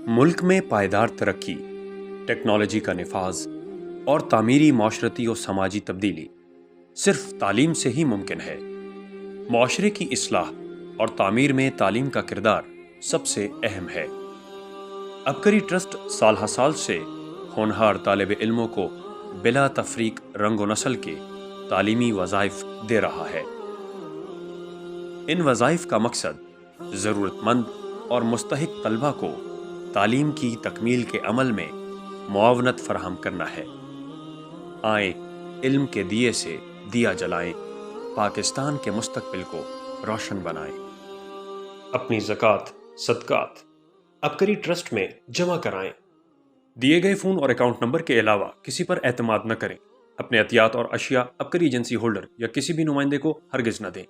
मुल्क में पायदार तरक्की, टेक्नोलॉजी का निफाज और तामीरी माशरती और समाजी तब्दीली सिर्फ तालीम से ही मुमकिन है। माशरे की इस्लाह और तामीर में तालीम का किरदार सबसे अहम है। अबकरी ट्रस्ट साल हर साल से होनहार तालिब इल्मों को बिला तफरीक रंग नस्ल के तालीमी वज़ाइफ दे रहा है। इन वज़ाइफ का मकसद ज़रूरतमंद और मुस्तहिक तलबा को तालीम की तकमील के अमल में मुआवनत फराहम करना है। आए इल्म के दिए से दिया जलाएं, पाकिस्तान के मुस्तकबिल को रोशन बनाएं। अपनी ज़कात सदकात अबकरी ट्रस्ट में जमा कराएं। दिए गए फ़ोन और अकाउंट नंबर के अलावा किसी पर एतमाद न करें। अपने अतियात और अशिया अबकरी एजेंसी होल्डर या किसी भी नुमाइंदे को हरगिज़ न दें।